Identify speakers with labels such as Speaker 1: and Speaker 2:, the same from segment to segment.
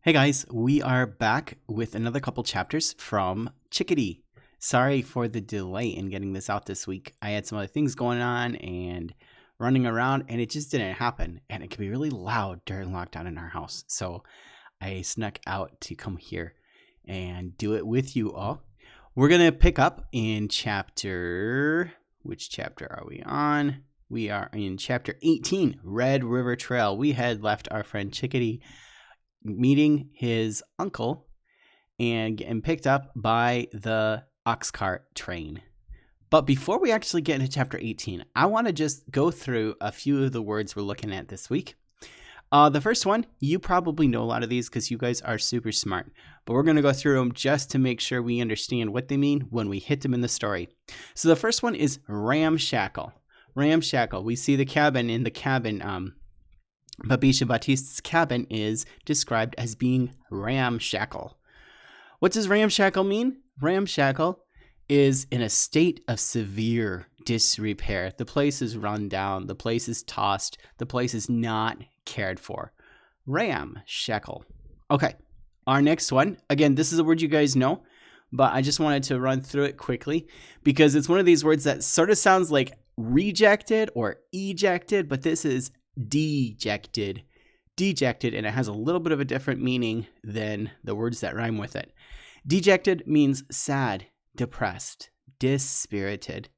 Speaker 1: Hey guys, we are back with another couple chapters from Chickadee. Sorry for the delay in getting this out this week. I had some other things going on and running around, and it just didn't happen. And it can be really loud during lockdown in our house. So I snuck out to come here and do it with you all. We're going to pick up in chapter... Which chapter are we on? We are in chapter 18, Red River Trail. We had left our friend Chickadee meeting his uncle and getting picked up by the ox cart train. But before we actually get into chapter 18, I want to just go through a few of the words we're looking at this week. The first one, you probably know a lot of these because you guys are super smart, but we're going to go through them just to make sure we understand what they mean when we hit them in the story. So the first one is ramshackle. Ramshackle. We see the cabin in the cabin. Babisha Baptiste's cabin is described as being ramshackle. What does ramshackle mean? Ramshackle is in a state of severe disrepair. The place is run down. The place is tossed. The place is not cared for. Ramshackle. Okay, our next one. Again, this is a word you guys know, but I just wanted to run through it quickly because it's one of these words that sort of sounds like rejected or ejected, but this is dejected, and it has a little bit of a different meaning than the words that rhyme with it. Dejected means sad, depressed, dispirited.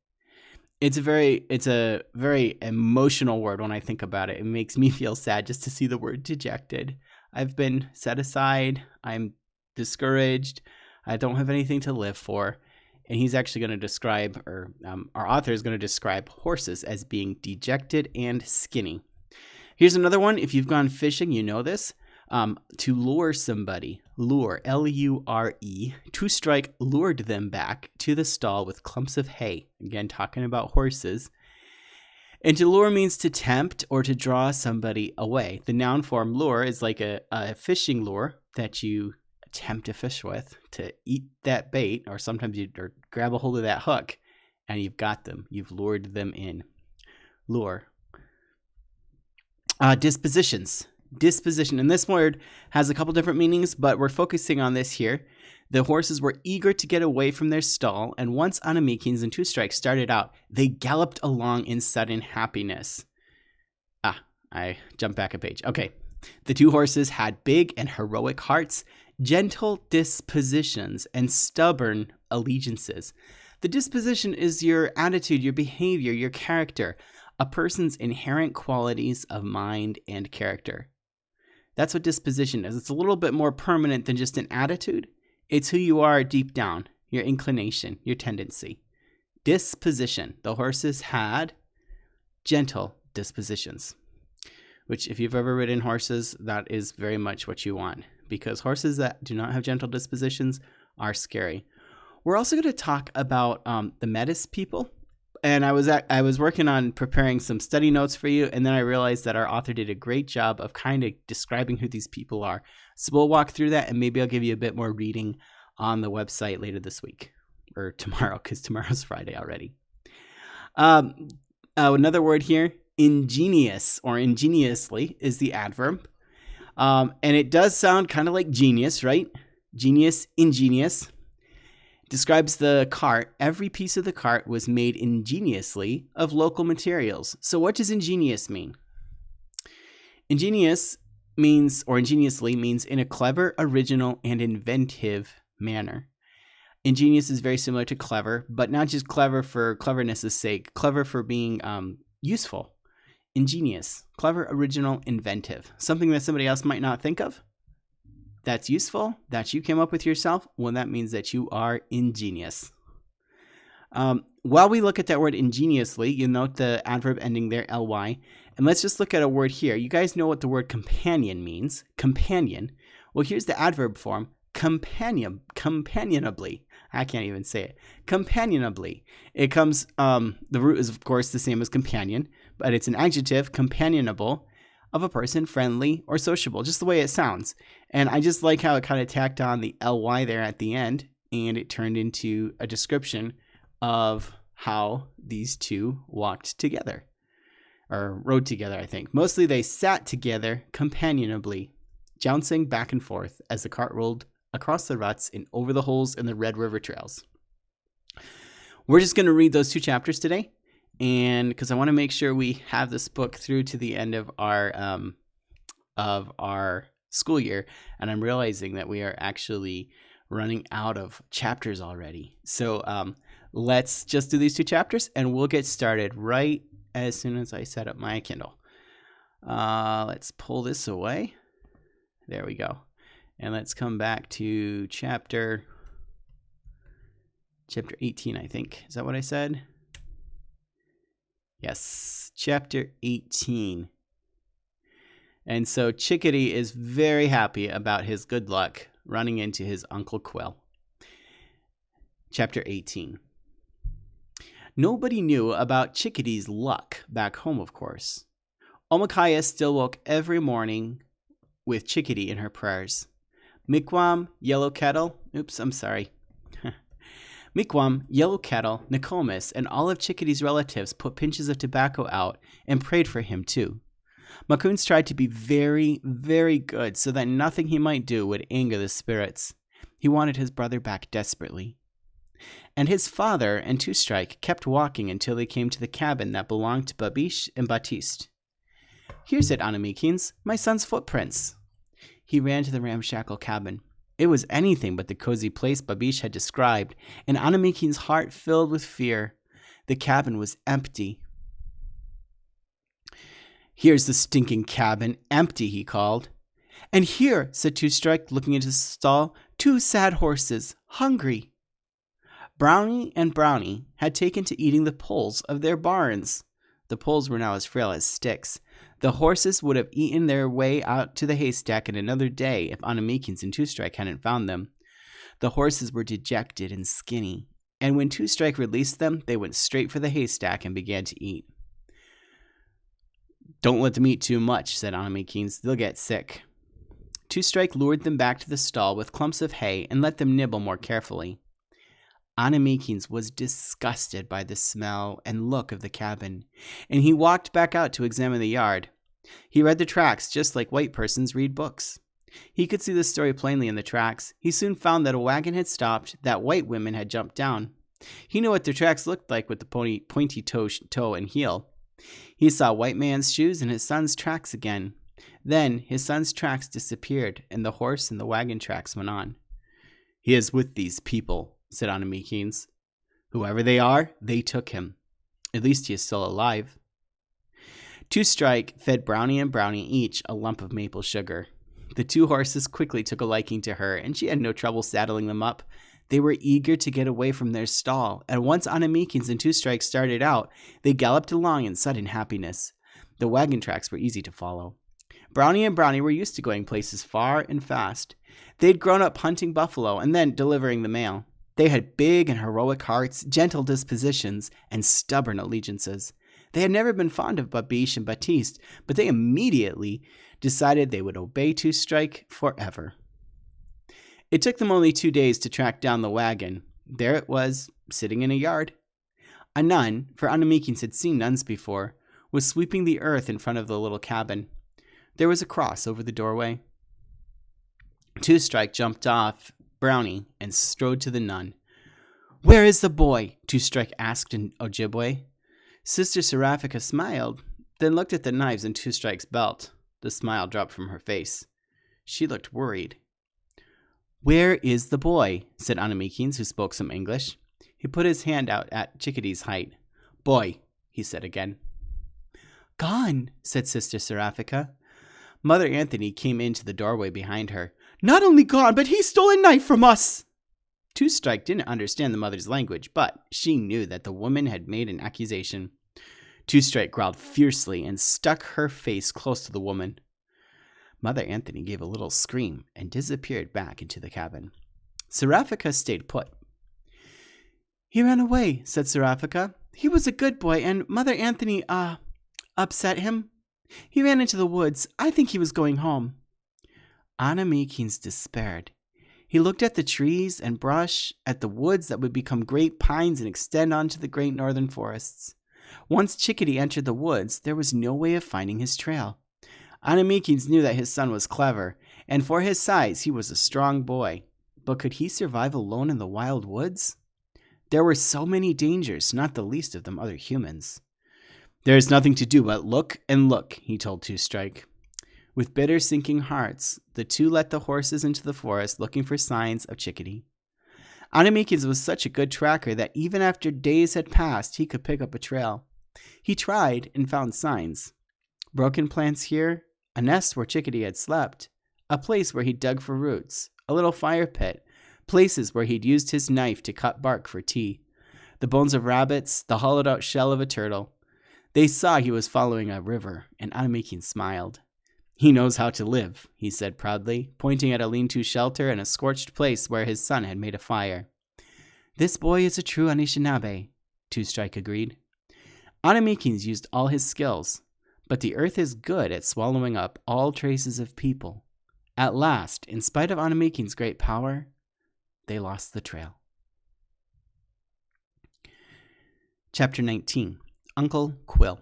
Speaker 1: It's a very emotional word when I think about it. It makes me feel sad just to see the word dejected. I've been set aside. I'm discouraged. I don't have anything to live for. And he's actually going to describe, or our author is going to describe horses as being dejected and skinny. Here's another one. If you've gone fishing, you know this. To lure somebody. Lure, L-U-R-E. To strike lured them back to the stall with clumps of hay. Again, talking about horses. And to lure means to tempt or to draw somebody away. The noun form lure is like a fishing lure that you tempt a fish with to eat that bait, or sometimes you grab a hold of that hook and you've got them. You've lured them in. Lure. Dispositions. Disposition. And this word has a couple different meanings, but we're focusing on this here. The horses were eager to get away from their stall, and once Anamikins and Two Strikes started out, they galloped along in sudden happiness. I jumped back a page. Okay. The two horses had big and heroic hearts, gentle dispositions, and stubborn allegiances. The disposition is your attitude, your behavior, your character, a person's inherent qualities of mind and character. That's what disposition is. It's a little bit more permanent than just an attitude. It's who you are deep down, your inclination, your tendency. Disposition. The horses had gentle dispositions, which if you've ever ridden horses, that is very much what you want, because horses that do not have gentle dispositions are scary. We're also going to talk about the Metis people. And I was working on preparing some study notes for you, and then I realized that our author did a great job of kind of describing who these people are. So we'll walk through that, and maybe I'll give you a bit more reading on the website later this week, or tomorrow, because tomorrow's Friday already. Another word here, ingenious or ingeniously is the adverb. And it does sound kind of like genius, right? Genius, ingenious. Describes the cart. Every piece of the cart was made ingeniously of local materials. So what does ingenious mean? Ingenious means, or ingeniously means in a clever, original, and inventive manner. Ingenious is very similar to clever, but not just clever for cleverness' sake, clever for being useful. Ingenious, clever, original, inventive. Something that somebody else might not think of. That's useful, that you came up with yourself, well, that means that you are ingenious. While we look at that word ingeniously, you note the adverb ending there, ly, and let's just look at a word here. You guys know what the word companion means. Companion. Well, here's the adverb form, companionably. I can't even say it. Companionably. It comes, the root is, of course, the same as companion, but it's an adjective, companionable, of a person, friendly or sociable, just the way it sounds. And I just like how it kind of tacked on the ly there at the end, and it turned into a description of how these two walked together, or rode together, I think. Mostly they sat together companionably. jouncing back and forth as the cart rolled across the ruts and over the holes in the Red River trails. We're just going to read those 2 chapters today, and because I want to make sure we have this book through to the end of our school year, and I'm realizing that we are actually running out of chapters already. So let's just do these 2 chapters, and we'll get started right as soon as I set up my Kindle. Let's pull this away. There we go. And let's come back to chapter 18, I think. Is that what I said? Yes, chapter 18. And so Chickadee is very happy about his good luck running into his Uncle Quill. Chapter 18. Nobody knew about Chickadee's luck back home, of course. Omikaya still woke every morning with Chickadee in her prayers. Miquam, Yellow Kettle, Miquam, Yellow Kettle, Nokomis, and all of Chickadee's relatives put pinches of tobacco out and prayed for him too. Macoons tried to be very, very good so that nothing he might do would anger the spirits. He wanted his brother back desperately. And his father and Two Strike kept walking until they came to the cabin that belonged to Babiche and Baptiste. "Here," said Anamikins, "my son's footprints." He ran to the ramshackle cabin. It was anything but the cozy place Babiche had described, and Anamikins' heart filled with fear. The cabin was empty. "Here's the stinking cabin, empty," he called. "And here," said Two Strike, looking into the stall, "2 sad horses, hungry." Brownie and Brownie had taken to eating the poles of their barns. The poles were now as frail as sticks. The horses would have eaten their way out to the haystack in another day if Anamikins and Two Strike hadn't found them. The horses were dejected and skinny, and when Two Strike released them, they went straight for the haystack and began to eat. "Don't let them eat too much," said Anamikins. "They'll get sick." Two Strike lured them back to the stall with clumps of hay and let them nibble more carefully. Anamikins was disgusted by the smell and look of the cabin, and he walked back out to examine the yard. He read the tracks just like white persons read books. He could see the story plainly in the tracks. He soon found that a wagon had stopped, that white women had jumped down. He knew what their tracks looked like with the pointy toe and heel. He saw white man's shoes and his son's tracks again. Then his son's tracks disappeared, and the horse and the wagon tracks went on. "He is with these people," said Anamikins. "Whoever they are, they took him. At least he is still alive." Two Strike fed Brownie and Brownie each a lump of maple sugar. The 2 horses quickly took a liking to her, and she had no trouble saddling them up. They were eager to get away from their stall, and once Anamikins and Two Strike started out, they galloped along in sudden happiness. The wagon tracks were easy to follow. Brownie and Brownie were used to going places far and fast. They'd grown up hunting buffalo and then delivering the mail. They had big and heroic hearts, gentle dispositions, and stubborn allegiances. They had never been fond of Babiche and Baptiste, but they immediately decided they would obey Two Strike forever. It took them only 2 days to track down the wagon. There it was, sitting in a yard. A nun, for Anamikins had seen nuns before, was sweeping the earth in front of the little cabin. There was a cross over the doorway. Two Strike jumped off Brownie and strode to the nun. "Where is the boy?" Two Strike asked in Ojibwe. Sister Seraphica smiled, then looked at the knives in Two Strike's belt. The smile dropped from her face. She looked worried. "Where is the boy?" said Anamikins, who spoke some English. He put his hand out at Chickadee's height. "Boy," he said again. "Gone," said Sister Seraphica. Mother Anthony came into the doorway behind her. "Not only gone, but he stole a knife from us." Two Strike didn't understand the mother's language, but she knew that the woman had made an accusation. Two Strike growled fiercely and stuck her face close to the woman. Mother Anthony gave a little scream and disappeared back into the cabin. Seraphica stayed put. "He ran away," said Seraphica. "He was a good boy, and Mother Anthony, upset him. He ran into the woods. I think he was going home." Anamikins despaired. He looked at the trees and brush, at the woods that would become great pines and extend onto the great northern forests. Once Chickadee entered the woods, there was no way of finding his trail. Anamikins knew that his son was clever, and for his size he was a strong boy. But could he survive alone in the wild woods? There were so many dangers, not the least of them other humans. "There is nothing to do but look and look," he told Two Strike. With bitter sinking hearts, the two led the horses into the forest looking for signs of Chickadee. Anamikins was such a good tracker that even after days had passed, he could pick up a trail. He tried and found signs. Broken plants here, a nest where Chickadee had slept, a place where he dug for roots, a little fire pit, places where he'd used his knife to cut bark for tea, the bones of rabbits, the hollowed-out shell of a turtle. They saw he was following a river, and Anamikins smiled. "He knows how to live," he said proudly, pointing at a lean-to shelter and a scorched place where his son had made a fire. "This boy is a true Anishinaabe," Two Strike agreed. Anamikins used all his skills, but the earth is good at swallowing up all traces of people. At last, in spite of Anamikins' great power, they lost the trail. Chapter 19. Uncle Quill.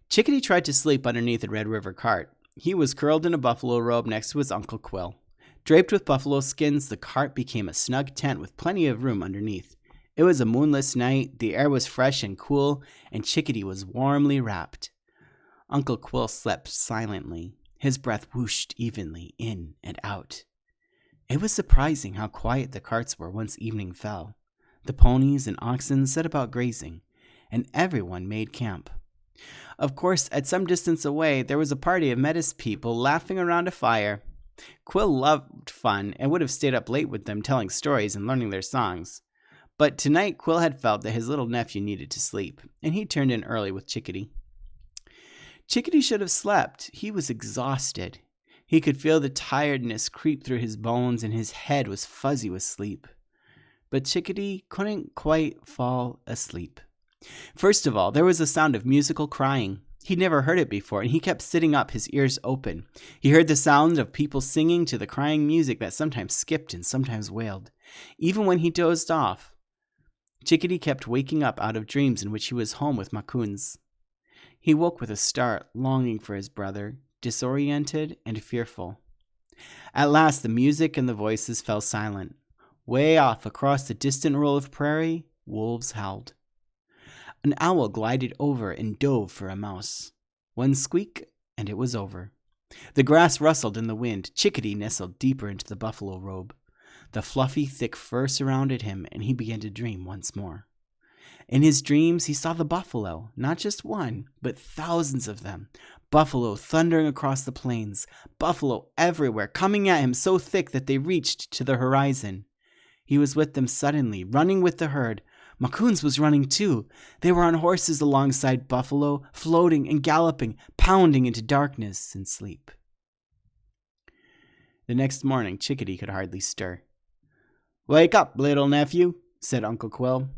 Speaker 1: Chickadee tried to sleep underneath the Red River cart. He was curled in a buffalo robe next to his Uncle Quill. Draped with buffalo skins, the cart became a snug tent with plenty of room underneath. It was a moonless night, the air was fresh and cool, and Chickadee was warmly wrapped. Uncle Quill slept silently. His breath whooshed evenly in and out. It was surprising how quiet the carts were once evening fell. The ponies and oxen set about grazing, and everyone made camp. Of course, at some distance away, there was a party of Metis people laughing around a fire. Quill loved fun and would have stayed up late with them telling stories and learning their songs. But tonight, Quill had felt that his little nephew needed to sleep, and he turned in early with Chickadee. Chickadee should have slept. He was exhausted. He could feel the tiredness creep through his bones, and his head was fuzzy with sleep. But Chickadee couldn't quite fall asleep. First of all, there was a sound of musical crying. He'd never heard it before, and he kept sitting up, his ears open. He heard the sound of people singing to the crying music that sometimes skipped and sometimes wailed. Even when he dozed off, Chickadee kept waking up out of dreams in which he was home with Macoons. He woke with a start, longing for his brother, disoriented and fearful. At last, the music and the voices fell silent. Way off across the distant roll of prairie, wolves howled. An owl glided over and dove for a mouse. One squeak, and it was over. The grass rustled in the wind. Chickadee nestled deeper into the buffalo robe. The fluffy, thick fur surrounded him, and he began to dream once more. In his dreams, he saw the buffalo, not just one, but thousands of them. Buffalo thundering across the plains, buffalo everywhere, coming at him so thick that they reached to the horizon. He was with them suddenly, running with the herd. Macoons was running too. They were on horses alongside buffalo, floating and galloping, pounding into darkness and sleep. The next morning, Chickadee could hardly stir. "Wake up, little nephew," said Uncle Quill.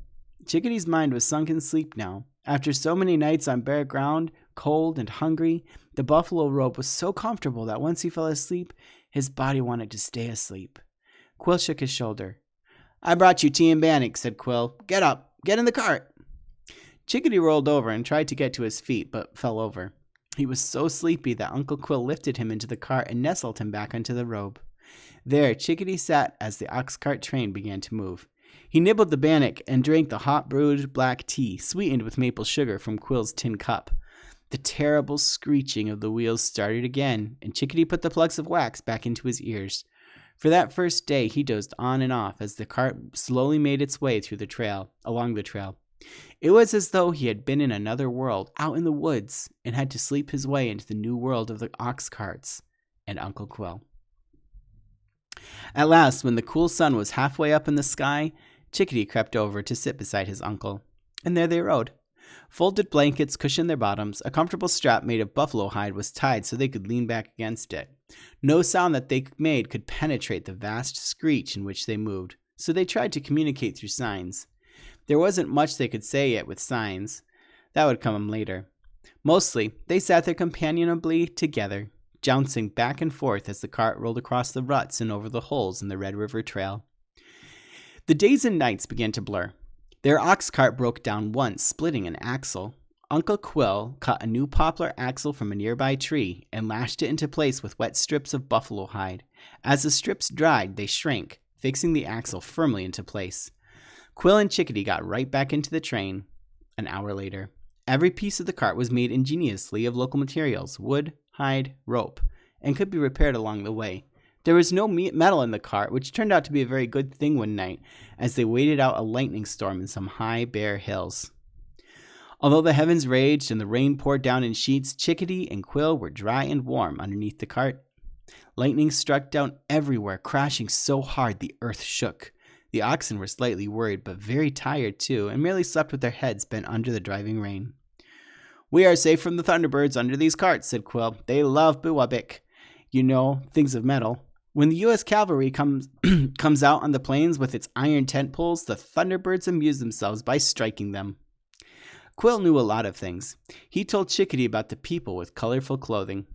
Speaker 1: Chickadee's mind was sunk in sleep now. After so many nights on bare ground, cold and hungry, the buffalo robe was so comfortable that once he fell asleep, his body wanted to stay asleep. Quill shook his shoulder. "I brought you tea and bannock," said Quill. "Get up. Get in the cart." Chickadee rolled over and tried to get to his feet, but fell over. He was so sleepy that Uncle Quill lifted him into the cart and nestled him back onto the robe. There, Chickadee sat as the ox cart train began to move. He nibbled the bannock and drank the hot brewed black tea, sweetened with maple sugar from Quill's tin cup. The terrible screeching of the wheels started again, and Chickadee put the plugs of wax back into his ears. For that first day, he dozed on and off as the cart slowly made its way through along the trail. It was as though he had been in another world, out in the woods, and had to sleep his way into the new world of the ox carts and Uncle Quill. At last, when the cool sun was halfway up in the sky, Chickadee crept over to sit beside his uncle, and there they rode. Folded blankets cushioned their bottoms. A comfortable strap made of buffalo hide was tied so they could lean back against it. No sound that they made could penetrate the vast screech in which they moved, so they tried to communicate through signs. There wasn't much they could say yet with signs. That would come later. Mostly, they sat there companionably together, jouncing back and forth as the cart rolled across the ruts and over the holes in the Red River Trail. The days and nights began to blur. Their ox cart broke down once, splitting an axle. Uncle Quill cut a new poplar axle from a nearby tree and lashed it into place with wet strips of buffalo hide. As the strips dried, they shrank, fixing the axle firmly into place. Quill and Chickadee got right back into the train. An hour later, every piece of the cart was made ingeniously of local materials, wood, hide, rope, and could be repaired along the way. There was no metal in the cart, which turned out to be a very good thing one night as they waited out a lightning storm in some high, bare hills. Although the heavens raged and the rain poured down in sheets, Chickadee and Quill were dry and warm underneath the cart. Lightning struck down everywhere, crashing so hard the earth shook. The oxen were slightly worried, but very tired too, and merely slept with their heads bent under the driving rain. "We are safe from the Thunderbirds under these carts," said Quill. "They love Buwabik. You know, things of metal. When the U.S. cavalry comes out on the plains with its iron tent poles, the Thunderbirds amuse themselves by striking them." Quill knew a lot of things. He told Chickadee about the people with colorful clothing.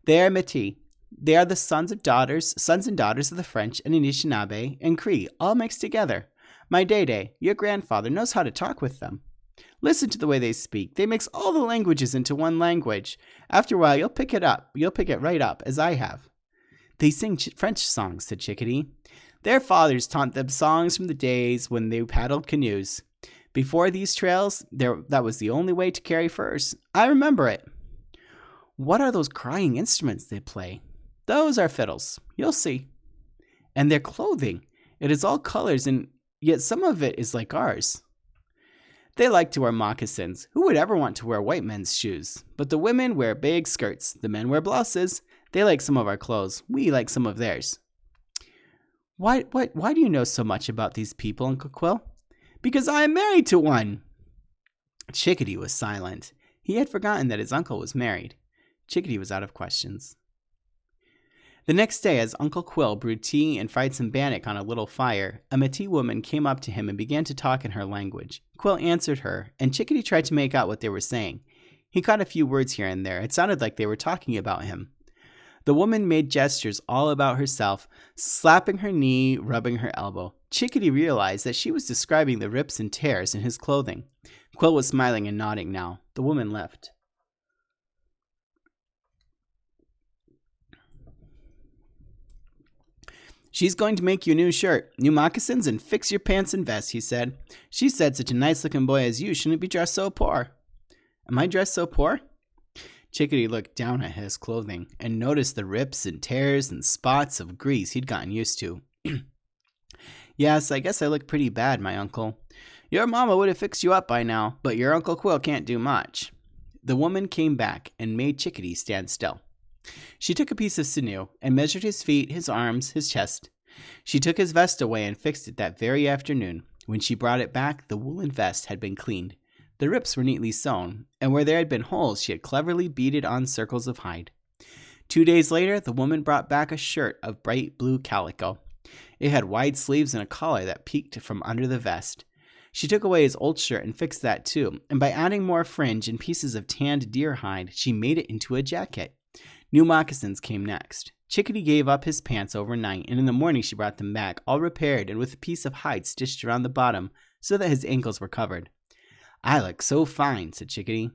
Speaker 1: "They are Métis. They are the sons and daughters of the French and Anishinaabe and Cree, all mixed together. My Dede, your grandfather, knows how to talk with them. Listen to the way they speak. They mix all the languages into one language. After a while, you'll pick it up. You'll pick it right up, as I have." "They sing French songs," said Chickadee. "Their fathers taught them songs from the days when they paddled canoes. Before these trails, that was the only way to carry furs. I remember it." "What are those crying instruments they play?" "Those are fiddles. You'll see." "And their clothing. It is all colors, and yet some of it is like ours." "They like to wear moccasins. Who would ever want to wear white men's shoes? But the women wear big skirts. The men wear blouses. They like some of our clothes. We like some of theirs." Why do you know so much about these people, Uncle Quill?" "Because I am married to one." Chickadee was silent. He had forgotten that his uncle was married. Chickadee was out of questions. The next day, as Uncle Quill brewed tea and fried some bannock on a little fire, a Métis woman came up to him and began to talk in her language. Quill answered her, and Chickadee tried to make out what they were saying. He caught a few words here and there. It sounded like they were talking about him. The woman made gestures all about herself, slapping her knee, rubbing her elbow. Chickadee realized that she was describing the rips and tears in his clothing. Quill was smiling and nodding now. The woman left. "She's going to make you a new shirt, new moccasins, and fix your pants and vest," he said. "She said such a nice-looking boy as you shouldn't be dressed so poor." "Am I dressed so poor?" Chickadee looked down at his clothing and noticed the rips and tears and spots of grease he'd gotten used to. "Yes, I guess I look pretty bad, my uncle. Your mama would have fixed you up by now, but your Uncle Quill can't do much." The woman came back and made Chickadee stand still. She took a piece of sinew and measured his feet, his arms, his chest. She took his vest away and fixed it that very afternoon. When she brought it back, the woolen vest had been cleaned. The rips were neatly sewn, and where there had been holes, she had cleverly beaded on circles of hide. 2 days later, the woman brought back a shirt of bright blue calico. It had wide sleeves and a collar that peeked from under the vest. She took away his old shirt and fixed that too, and by adding more fringe and pieces of tanned deer hide, she made it into a jacket. New moccasins came next. Chickadee gave up his pants overnight, and in the morning she brought them back, all repaired and with a piece of hide stitched around the bottom so that his ankles were covered. "I look so fine," said Chickadee.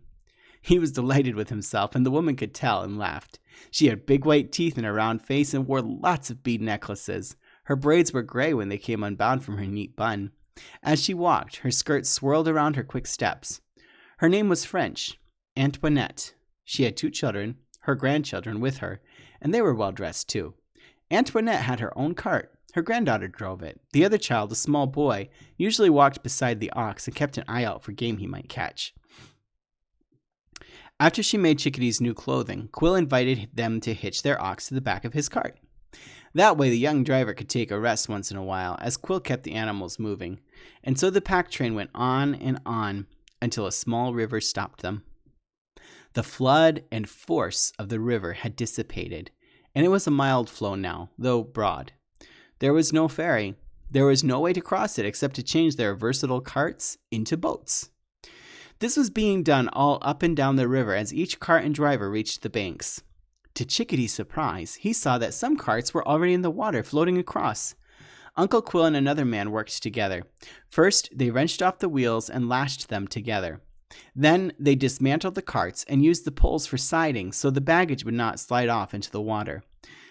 Speaker 1: He was delighted with himself, and the woman could tell and laughed. She had big white teeth in her round face and wore lots of bead necklaces. Her braids were gray when they came unbound from her neat bun. As she walked, her skirt swirled around her quick steps. Her name was French, Antoinette. She had 2 children, her grandchildren, with her, and they were well dressed too. Antoinette had her own cart. Her granddaughter drove it. The other child, a small boy, usually walked beside the ox and kept an eye out for game he might catch. After she made Chickadee's new clothing, Quill invited them to hitch their ox to the back of his cart. That way the young driver could take a rest once in a while, as Quill kept the animals moving. And so the pack train went on and on until a small river stopped them. The flood and force of the river had dissipated, and it was a mild flow now, though broad. There was no ferry. There was no way to cross it except to change their versatile carts into boats. This was being done all up and down the river as each cart and driver reached the banks. To Chickadee's surprise, he saw that some carts were already in the water floating across. Uncle Quill and another man worked together. First, they wrenched off the wheels and lashed them together. Then they dismantled the carts and used the poles for siding so the baggage would not slide off into the water.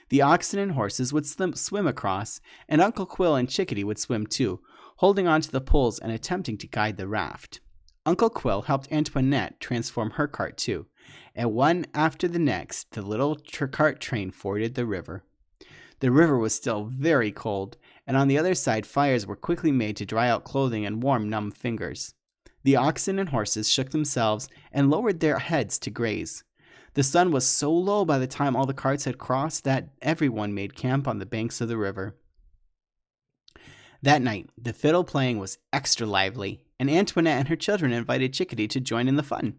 Speaker 1: The oxen and horses would swim across, and Uncle Quill and Chickadee would swim too, holding onto the poles and attempting to guide the raft. Uncle Quill helped Antoinette transform her cart too, and one after the next, the little cart train forded the river. The river was still very cold, and on the other side fires were quickly made to dry out clothing and warm numb fingers. The oxen and horses shook themselves and lowered their heads to graze. The sun was so low by the time all the carts had crossed that everyone made camp on the banks of the river. That night, the fiddle playing was extra lively, and Antoinette and her children invited Chickadee to join in the fun.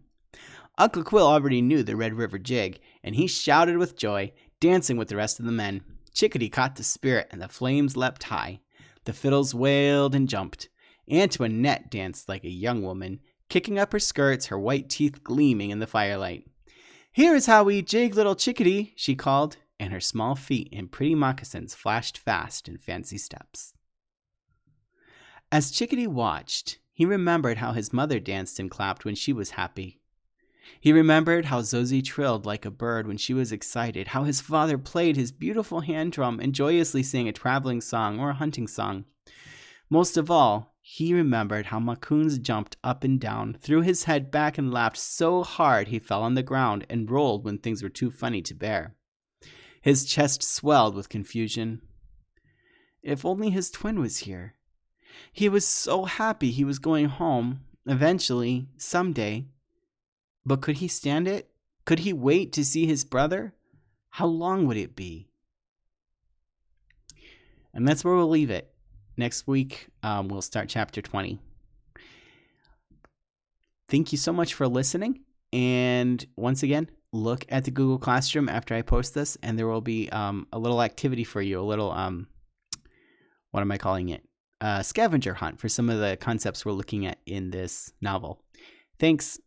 Speaker 1: Uncle Quill already knew the Red River jig, and he shouted with joy, dancing with the rest of the men. Chickadee caught the spirit, and the flames leapt high. The fiddles wailed and jumped. Antoinette danced like a young woman, kicking up her skirts, her white teeth gleaming in the firelight. "Here is how we jig, little Chickadee," she called, and her small feet in pretty moccasins flashed fast in fancy steps. As Chickadee watched, he remembered how his mother danced and clapped when she was happy. He remembered how Zosie trilled like a bird when she was excited, how his father played his beautiful hand drum and joyously sang a traveling song or a hunting song. Most of all, he remembered how Macoons jumped up and down, threw his head back and laughed so hard he fell on the ground and rolled when things were too funny to bear. His chest swelled with confusion. If only his twin was here. He was so happy he was going home, eventually, someday. But could he stand it? Could he wait to see his brother? How long would it be? And that's where we'll leave it. Next week, we'll start chapter 20. Thank you so much for listening. And once again, look at the Google Classroom after I post this, and there will be a little activity for you, a little, what am I calling it? Scavenger hunt for some of the concepts we're looking at in this novel. Thanks.